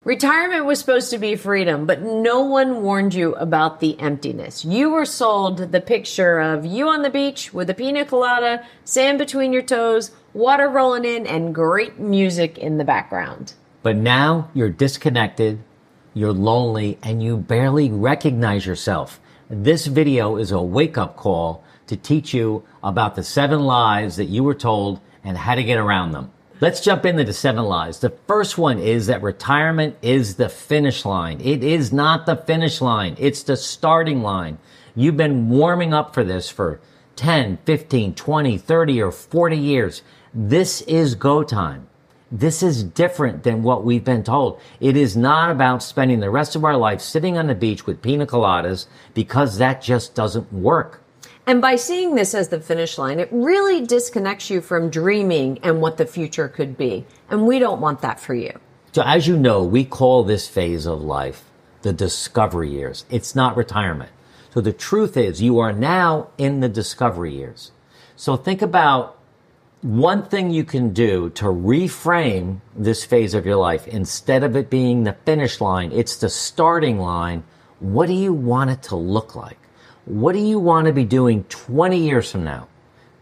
Retirement was supposed to be freedom, but no one warned you about the emptiness. You were sold the picture of you on the beach with a pina colada, sand between your toes, water rolling in, and great music in the background. But now you're disconnected, you're lonely, and you barely recognize yourself. This video is a wake-up call to teach you about the 7 lies that you were told and how to get around them. Let's jump into the 7 lies. The first one is that retirement is the finish line. It is not the finish line. It's the starting line. You've been warming up for this for 10, 15, 20, 30, or 40 years. This is go time. This is different than what we've been told. It is not about spending the rest of our life sitting on the beach with pina coladas, because that just doesn't work. And by seeing this as the finish line, it really disconnects you from dreaming and what the future could be. And we don't want that for you. So as you know, we call this phase of life the discovery years. It's not retirement. So the truth is you are now in the discovery years. So think about one thing you can do to reframe this phase of your life. Instead of it being the finish line, it's the starting line. What do you want it to look like? What do you want to be doing 20 years from now?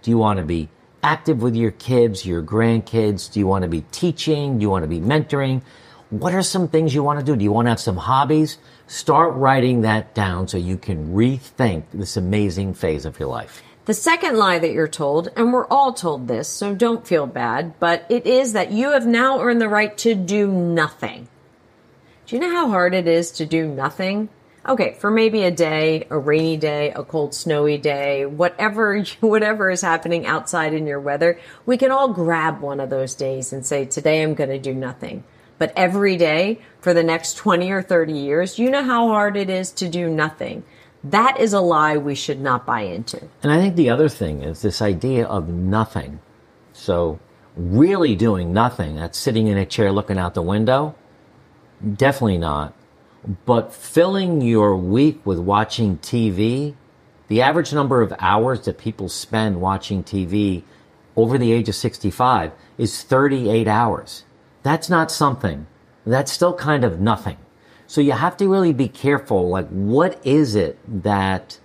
Do you want to be active with your kids, your grandkids? Do you want to be teaching? Do you want to be mentoring? What are some things you want to do? Do you want to have some hobbies? Start writing that down so you can rethink this amazing phase of your life. The second lie that you're told, and we're all told this, so don't feel bad, but it is that you have now earned the right to do nothing. Do you know how hard it is to do nothing? Okay, for maybe a day, a rainy day, a cold, snowy day, whatever is happening outside in your weather, we can all grab one of those days and say, today I'm going to do nothing. But every day for the next 20 or 30 years, you know how hard it is to do nothing. That is a lie we should not buy into. And I think the other thing is this idea of nothing. So really doing nothing, that's sitting in a chair looking out the window, definitely not. But filling your week with watching TV, the average number of hours that people spend watching TV over the age of 65 is 38 hours. That's not something. That's still kind of nothing. So you have to really be careful. Like, what is it that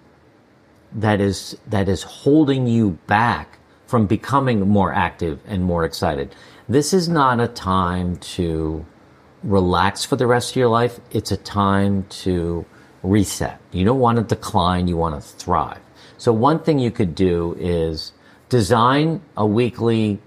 is holding you back from becoming more active and more excited? This is not a time to relax for the rest of your life. It's a time to reset. You don't want to decline, you want to thrive. So one thing you could do is design a weekly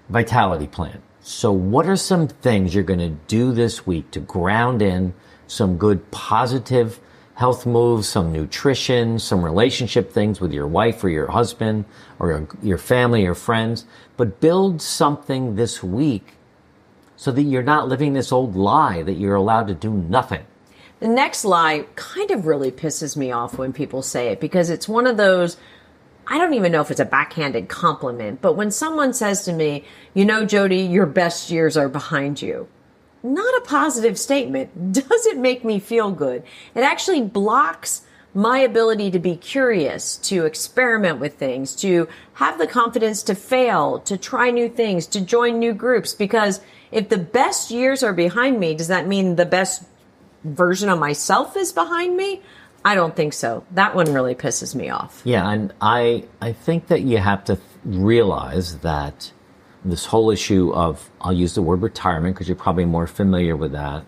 vitality plan. So what are some things you're going to do this week to ground in some good positive health moves, some nutrition, some relationship things with your wife or your husband or your family or friends, but build something this week so that you're not living this old lie that you're allowed to do nothing. The next lie kind of really pisses me off when people say it, because it's one of those, I don't even know if it's a backhanded compliment, but when someone says to me, you know, Jody, your best years are behind you. Not a positive statement. Doesn't make me feel good. It actually blocks my ability to be curious, to experiment with things, to have the confidence to fail, to try new things, to join new groups. Because if the best years are behind me, does that mean the best version of myself is behind me? I don't think so. That one really pisses me off. Yeah, and I think that you have to realize that this whole issue of, I'll use the word retirement because you're probably more familiar with that.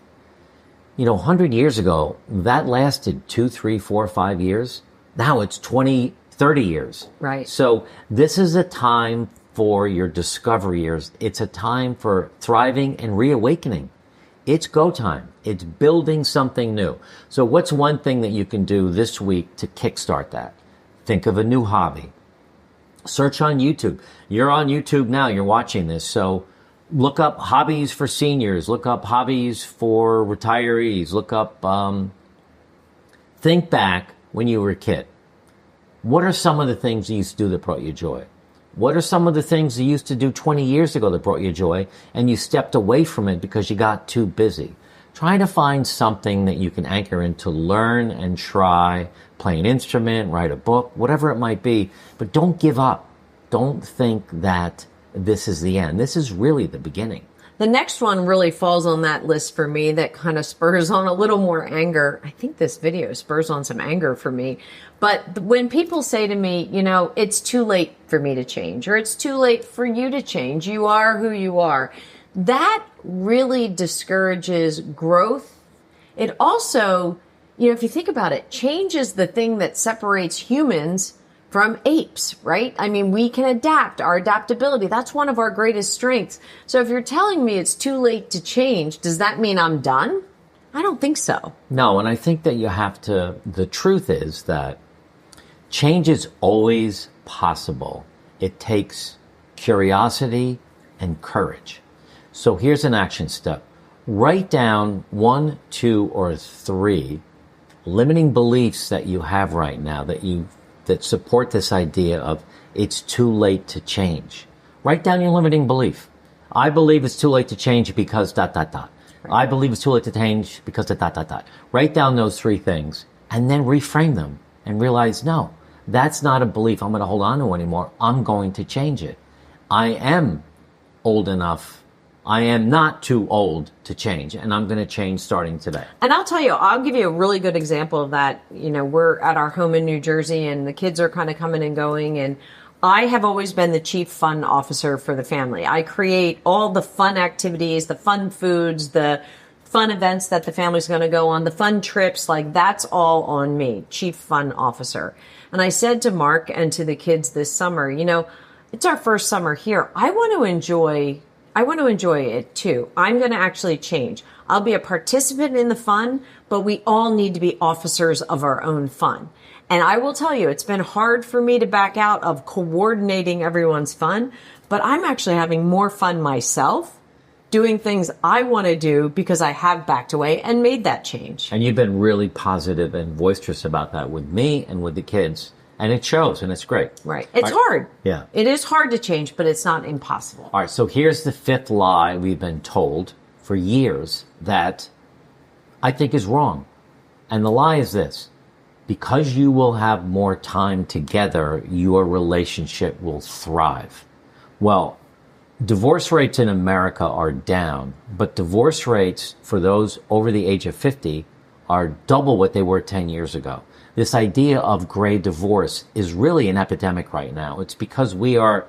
You know, 100 years ago, that lasted 2, 3, 4, 5 years. Now it's 20, 30 years. Right. So this is a time for your discovery years. It's a time for thriving and reawakening. It's go time. It's building something new. So what's one thing that you can do this week to kickstart that? Think of a new hobby. Search on YouTube. You're on YouTube now. You're watching this. So look up hobbies for seniors. Look up hobbies for retirees. Look up, think back when you were a kid. What are some of the things you used to do that brought you joy? What are some of the things you used to do 20 years ago that brought you joy and you stepped away from it because you got too busy? Try to find something that you can anchor in to learn and try, play an instrument, write a book, whatever it might be. But don't give up. Don't think that this is the end. This is really the beginning. The next one really falls on that list for me that kind of spurs on a little more anger. I think this video spurs on some anger for me. But when people say to me, it's too late for me to change, or it's too late for you to change, you are who you are, that really discourages growth. It also, if you think about it, change is the thing that separates humans from apes, right? I mean, we can adapt, our adaptability. That's one of our greatest strengths. So if you're telling me it's too late to change, does that mean I'm done? I don't think so. No, and I think that the truth is that change is always possible. It takes curiosity and courage. So here's an action step. Write down 1, 2, or 3 limiting beliefs that you have right now that support this idea of it's too late to change. Write down your limiting belief. I believe it's too late to change because ... Right. I believe it's too late to change because ... Write down those 3 things and then reframe them and realize, no, that's not a belief I'm going to hold on to anymore. I'm going to change it. I am old enough. I am not too old to change, and I'm going to change starting today. And I'll give you a really good example of that. We're at our home in New Jersey, and the kids are kind of coming and going, and I have always been the chief fun officer for the family. I create all the fun activities, the fun foods, the fun events that the family's going to go on, the fun trips, like that's all on me, chief fun officer. And I said to Mark and to the kids this summer, it's our first summer here. I want to enjoy it too. I'm going to actually change. I'll be a participant in the fun, but we all need to be officers of our own fun. And I will tell you, it's been hard for me to back out of coordinating everyone's fun, but I'm actually having more fun myself doing things I want to do because I have backed away and made that change. And you've been really positive and boisterous about that with me and with the kids. And it shows, and it's great. Right. It's hard. Yeah. It is hard to change, but it's not impossible. All right, so here's the 5th lie we've been told for years that I think is wrong. And the lie is this. Because you will have more time together, your relationship will thrive. Well, divorce rates in America are down, but divorce rates for those over the age of 50 are double what they were 10 years ago. This idea of gray divorce is really an epidemic right now. It's because we are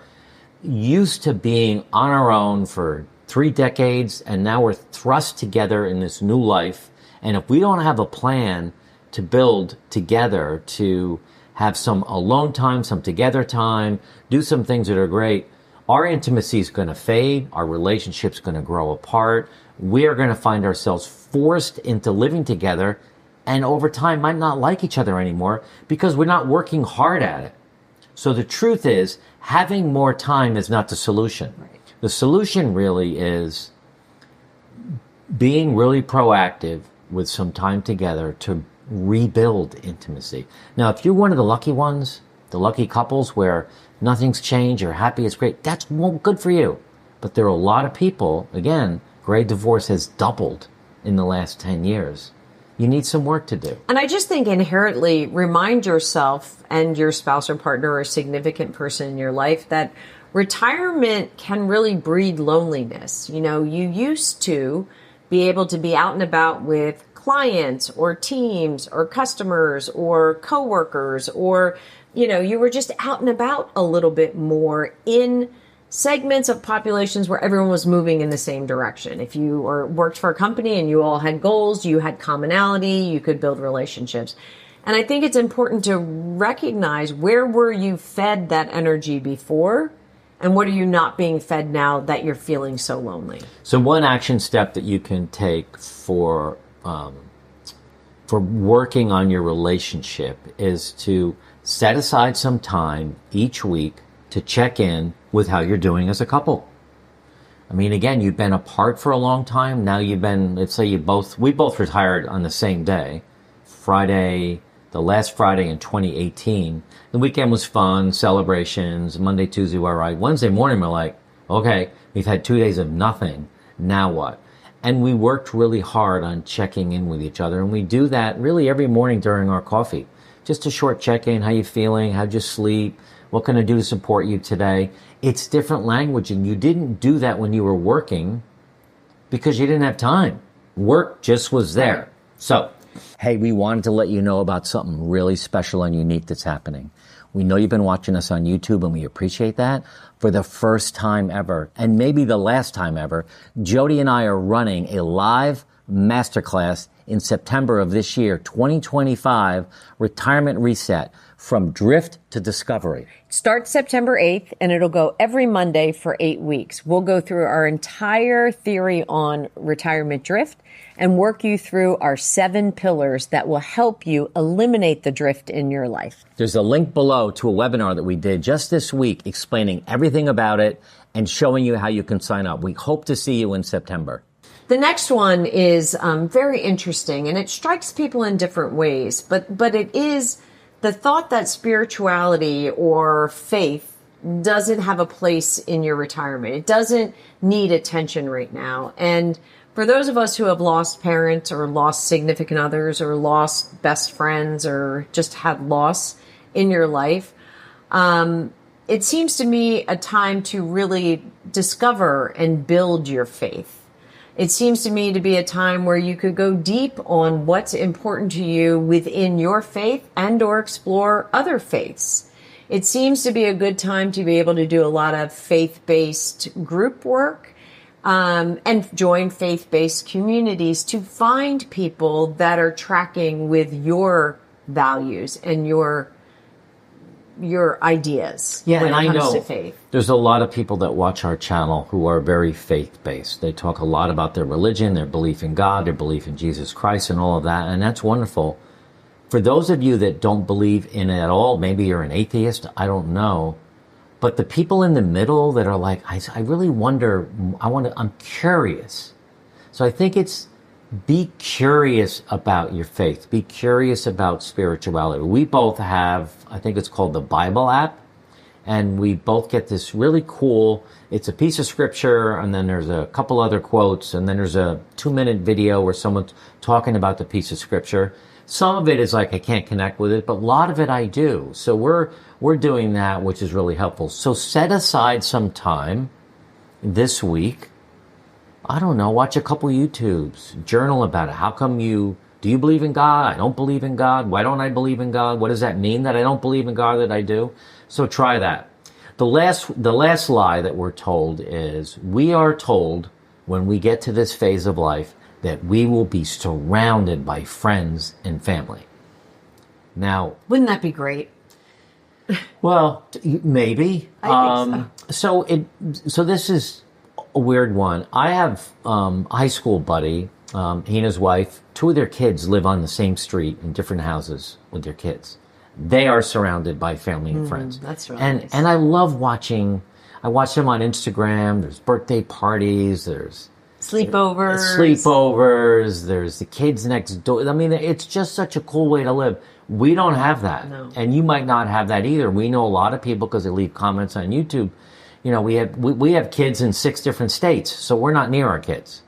used to being on our own for 3 decades, and now we're thrust together in this new life. And if we don't have a plan to build together, to have some alone time, some together time, do some things that are great, our intimacy is going to fade. Our relationship's going to grow apart. We are going to find ourselves forced into living together, and over time might not like each other anymore because we're not working hard at it. So the truth is, having more time is not the solution. Right. The solution really is being really proactive with some time together to rebuild intimacy. Now, if you're one of the lucky ones, the lucky couples where nothing's changed, you're happy, it's great, that's good for you. But there are a lot of people, again, gray divorce has doubled in the last 10 years. You need some work to do. And I just think inherently remind yourself and your spouse or partner or significant person in your life that retirement can really breed loneliness. You used to be able to be out and about with clients or teams or customers or coworkers, or, you were just out and about a little bit more in segments of populations where everyone was moving in the same direction. If you worked for a company and you all had goals, you had commonality, you could build relationships. And I think it's important to recognize, where were you fed that energy before, and what are you not being fed now that you're feeling so lonely? So one action step that you can take for working on your relationship is to set aside some time each week to check in with how you're doing as a couple. I mean, again, you've been apart for a long time. Now let's say we both retired on the same day, the last Friday in 2018. The weekend was fun, celebrations, Monday, Tuesday, all right. Wednesday morning, we're like, okay, we've had 2 days of nothing. Now what? And we worked really hard on checking in with each other. And we do that really every morning during our coffee. Just a short check-in. How you feeling? How'd you sleep? What can I do to support you today? It's different language, and you didn't do that when you were working. because you didn't have time. Work just was there. Right. So, hey, we wanted to let you know about something really special and unique that's happening. We know you've been watching us on YouTube, and we appreciate that. For the first time ever, and maybe the last time ever, Jody and I are running a live masterclass in September of this year, 2025, Retirement Reset, from drift to discovery. Starts September 8th, and it'll go every Monday for 8 weeks. We'll go through our entire theory on retirement drift and work you through our 7 pillars that will help you eliminate the drift in your life. There's a link below to a webinar that we did just this week explaining everything about it and showing you how you can sign up. We hope to see you in September. The next one is very interesting, and it strikes people in different ways, but it is the thought that spirituality or faith doesn't have a place in your retirement. It doesn't need attention right now. And for those of us who have lost parents or lost significant others or lost best friends or just had loss in your life, it seems to me a time to really discover and build your faith. It seems to me to be a time where you could go deep on what's important to you within your faith and or explore other faiths. It seems to be a good time to be able to do a lot of faith-based group work and join faith-based communities to find people that are tracking with your values and your ideas when it comes to faith. There's a lot of people that watch our channel who are very faith-based. They talk a lot about their religion, their belief in God, their belief in Jesus Christ and all of that, and that's wonderful. For those of you that don't believe in it at all, maybe you're an atheist, I don't know, but the people in the middle that are like, I really wonder, I'm curious. So I think it's be curious about your faith. Be curious about spirituality. We both have, I think it's called the Bible app, and we both get this really cool, it's a piece of scripture, and then there's a couple other quotes, and then there's a 2-minute video where someone's talking about the piece of scripture. Some of it is like I can't connect with it, but a lot of it I do. So we're doing that, which is really helpful. So set aside some time this week. I don't know, watch a couple YouTubes, journal about it. How come do you believe in God? I don't believe in God. Why don't I believe in God? What does that mean that I don't believe in God that I do? So try that. The last lie that we're told is we are told when we get to this phase of life that we will be surrounded by friends and family. Now, wouldn't that be great? Well, maybe. I think so. So this is a weird one. I have a high school buddy. He and his wife, 2 of their kids live on the same street in different houses with their kids. They are surrounded by family and friends. That's really nice. And I love watching. I watch them on Instagram. There's birthday parties. There's sleepovers. There's the kids next door. I mean, it's just such a cool way to live. We don't have that. No. And you might not have that either. We know a lot of people because they leave comments on YouTube. You know, we have kids in 6 different states, so we're not near our kids.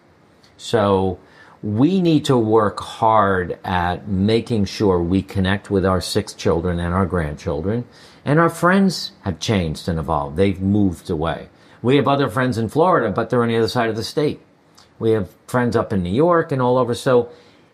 So we need to work hard at making sure we connect with our 6 children and our grandchildren. And our friends have changed and evolved. They've moved away. We have other friends in Florida, but they're on the other side of the state. We have friends up in New York and all over. So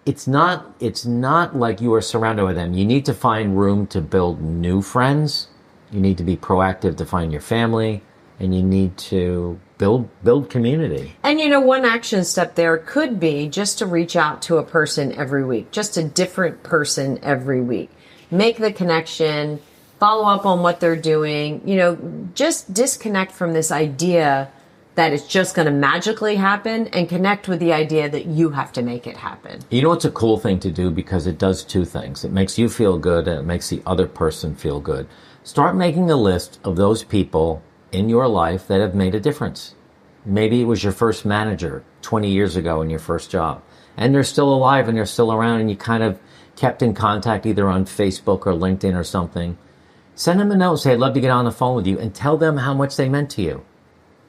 it's not like you are surrounded with them. You need to find room to build new friends. You need to be proactive to find your family, and you need to build community. And one action step there could be just to reach out to a person every week, just a different person every week. Make the connection, follow up on what they're doing, just disconnect from this idea that it's just going to magically happen and connect with the idea that you have to make it happen. You know, it's a cool thing to do because it does 2 things. It makes you feel good and it makes the other person feel good. Start making a list of those people in your life that have made a difference. Maybe it was your first manager 20 years ago in your first job, and they're still alive and they're still around, and you kind of kept in contact either on Facebook or LinkedIn or something. Send them a note, say, I'd love to get on the phone with you, and tell them how much they meant to you.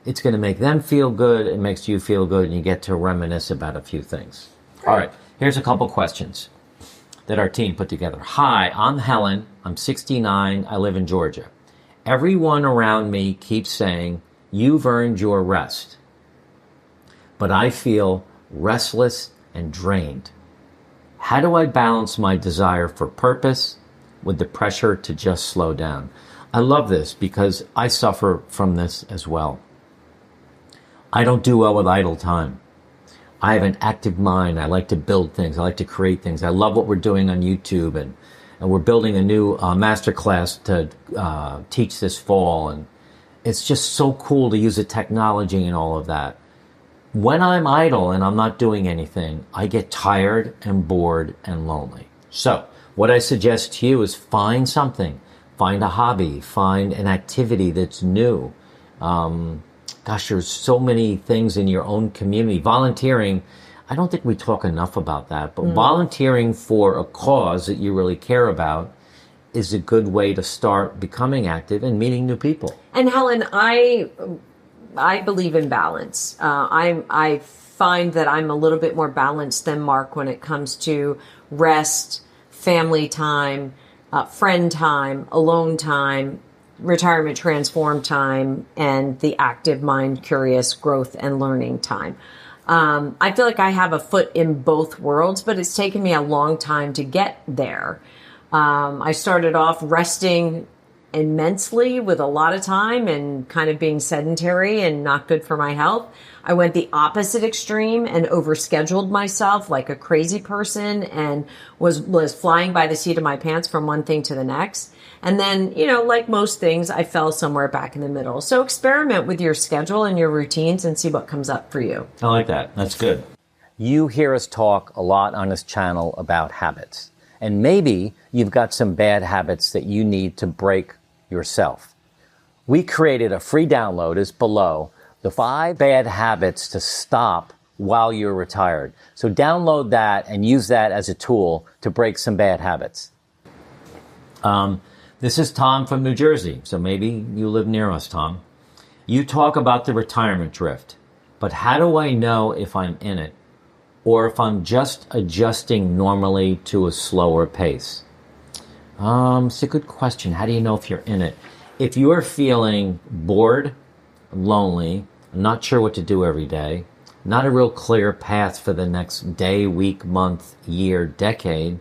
It's going to make them feel good, it makes you feel good, and you get to reminisce about a few things. Great. All right, here's a couple questions that our team put together. Hi, I'm Helen, I'm 69, I live in Georgia. Everyone around me keeps saying, you've earned your rest. but I feel restless and drained. How do I balance my desire for purpose with the pressure to just slow down? I love this because I suffer from this as well. I don't do well with idle time. I have an active mind. I like to build things. I like to create things. I love what we're doing on YouTube, and we're building a new masterclass to teach this fall. And it's just so cool to use the technology and all of that. When I'm idle and I'm not doing anything, I get tired and bored and lonely. So what I suggest to you is find something, find a hobby, find an activity that's new. Gosh, there's so many things in your own community. Volunteering, I don't think we talk enough about that, but volunteering for a cause that you really care about is a good way to start becoming active and meeting new people. And Helen, I believe in balance. I find that I'm a little bit more balanced than Mark when it comes to rest, family time, friend time, alone time, retirement transform time, and the active mind, curious growth and learning time. I feel like I have a foot in both worlds, but it's taken me a long time to get there. I started off resting immensely with a lot of time and kind of being sedentary and not good for my health. I went the opposite extreme and overscheduled myself like a crazy person and was flying by the seat of my pants from one thing to the next. And then, like most things, I fell somewhere back in the middle. So experiment with your schedule and your routines and see what comes up for you. I like that. That's good. You hear us talk a lot on this channel about habits. And maybe you've got some bad habits that you need to break yourself. We created a free download is below, the 5 bad habits to stop while you're retired. So download that and use that as a tool to break some bad habits. This is Tom from New Jersey, so maybe you live near us, Tom. You talk about the retirement drift, but how do I know if I'm in it or if I'm just adjusting normally to a slower pace? It's a good question. How do you know if you're in it? If you are feeling bored, lonely, not sure what to do every day, not a real clear path for the next day, week, month, year, decade,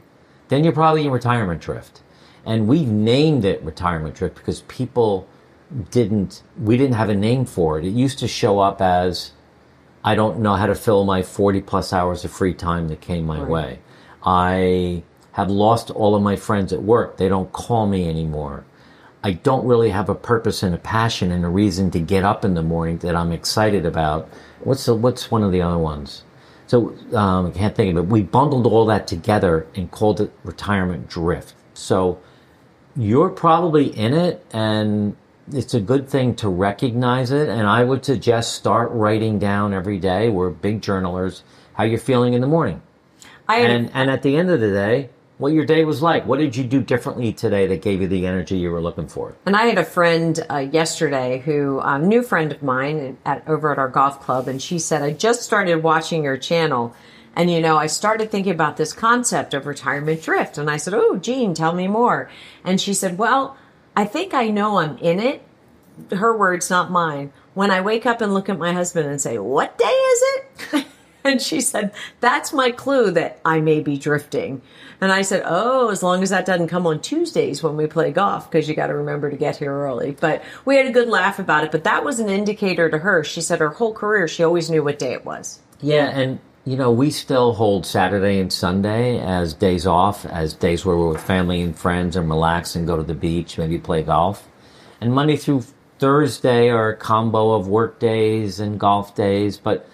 then you're probably in retirement drift. And we've named it retirement drift because we didn't have a name for it. It used to show up as, I don't know how to fill my 40 plus hours of free time that came my way. I have lost all of my friends at work. They don't call me anymore. I don't really have a purpose and a passion and a reason to get up in the morning that I'm excited about. What's one of the other ones? So I can't think of it. We bundled all that together and called it retirement drift. So you're probably in it, and it's a good thing to recognize it. And I would suggest start writing down every day. We're big journalers, how you're feeling in the morning. And at the end of the day, what your day was like. What did you do differently today that gave you the energy you were looking for? And I had a friend yesterday who, a new friend of mine over at our golf club, and she said, I just started watching your channel. And, I started thinking about this concept of retirement drift. And I said, oh, Jean, tell me more. And she said, well, I think I know I'm in it. Her words, not mine. When I wake up and look at my husband and say, what day is it? And she said, that's my clue that I may be drifting. And I said, oh, as long as that doesn't come on Tuesdays when we play golf, because you got to remember to get here early. But we had a good laugh about it. But that was an indicator to her. She said her whole career, she always knew what day it was. Yeah, and we still hold Saturday and Sunday as days off, as days where we're with family and friends and relax and go to the beach, maybe play golf. And Monday through Thursday are a combo of work days and golf days. But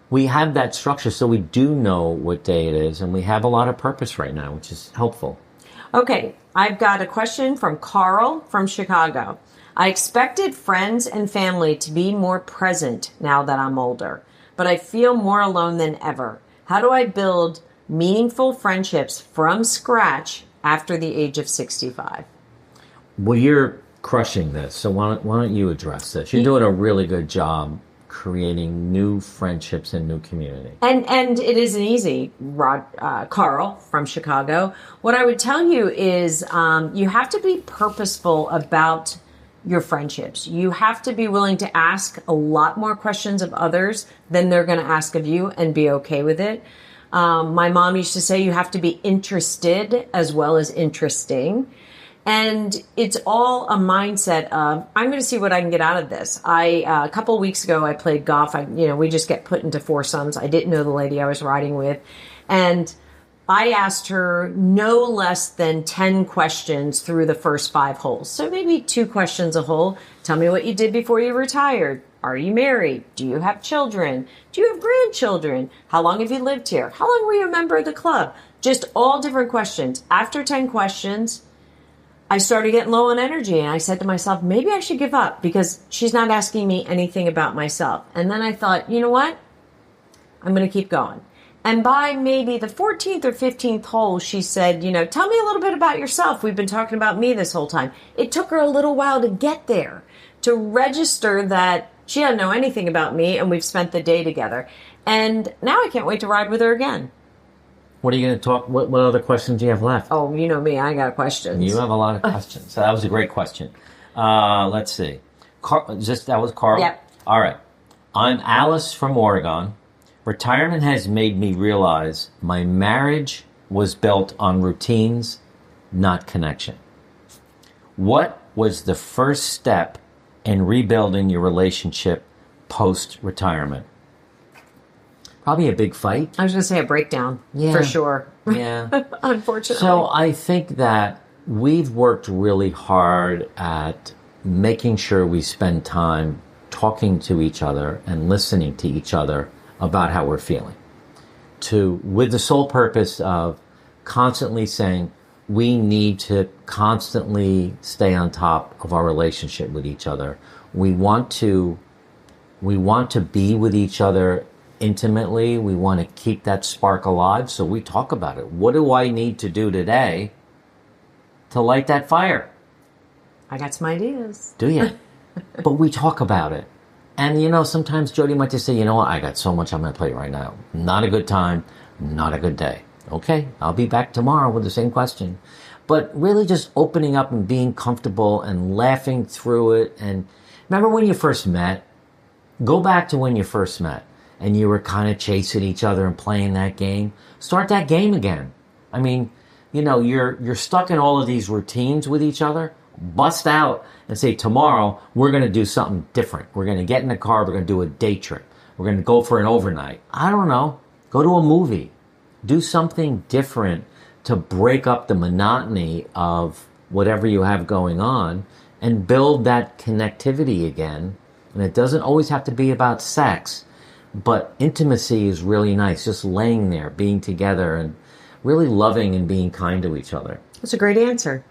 we have that structure, so we do know what day it is, and we have a lot of purpose right now, which is helpful. Okay, I've got a question from Carl from Chicago. I expected friends and family to be more present now that I'm older, but I feel more alone than ever. How do I build meaningful friendships from scratch after the age of 65? Well, you're crushing this, so why don't you address this? You're doing a really good job creating new friendships and new community. And it isn't easy, Carl from Chicago. What I would tell you is you have to be purposeful about your friendships. You have to be willing to ask a lot more questions of others than they're going to ask of you and be okay with it. My mom used to say you have to be interested as well as interesting. And it's all a mindset of, I'm going to see what I can get out of this. A couple of weeks ago, I played golf. We just get put into foursomes. I didn't know the lady I was riding with. And I asked her no less than 10 questions through the first 5 holes. So maybe 2 questions a hole. Tell me what you did before you retired. Are you married? Do you have children? Do you have grandchildren? How long have you lived here? How long were you a member of the club? Just all different questions. After 10 questions, I started getting low on energy, and I said to myself, maybe I should give up because she's not asking me anything about myself. And then I thought, you know what? I'm going to keep going. And by maybe the 14th or 15th hole, she said, tell me a little bit about yourself. We've been talking about me this whole time. It took her a little while to get there, to register that she doesn't know anything about me, and we've spent the day together. And now I can't wait to ride with her again. What are you going to talk? What other questions do you have left? Oh, you know me. I got questions. You have a lot of questions. So that was a great question. Let's see. That was Carl? Yep. All right. I'm Alice from Oregon. Retirement has made me realize my marriage was built on routines, not connection. What was the first step in rebuilding your relationship post-retirement? Probably a big fight. I was going to say a breakdown, for sure. Yeah. Unfortunately. So I think that we've worked really hard at making sure we spend time talking to each other and listening to each other about how we're feeling. With the sole purpose of constantly saying we need to constantly stay on top of our relationship with each other. We want to be with each other intimately. We want to keep that spark alive, so we talk about it. What do I need to do today to light that fire? I got some ideas. Do you? But we talk about it. And, sometimes Jody might just say, you know what, I got so much on my plate right now. Not a good time, not a good day. Okay, I'll be back tomorrow with the same question. But really just opening up and being comfortable and laughing through it. And remember when you first met? Go back to when you first met. And you were kind of chasing each other and playing that game. Start that game again. I mean, you're stuck in all of these routines with each other. Bust out and say, tomorrow we're going to do something different. We're going to get in the car. We're going to do a day trip. We're going to go for an overnight. I don't know. Go to a movie. Do something different to break up the monotony of whatever you have going on and build that connectivity again. And it doesn't always have to be about sex. But intimacy is really nice, just laying there, being together, and really loving and being kind to each other. That's a great answer.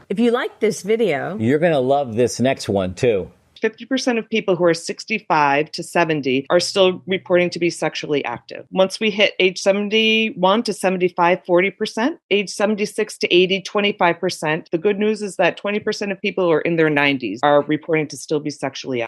If you like this video, you're going to love this next one, too. 50% of people who are 65 to 70 are still reporting to be sexually active. Once we hit age 71 to 75, 40%, age 76 to 80, 25%. The good news is that 20% of people who are in their 90s are reporting to still be sexually active.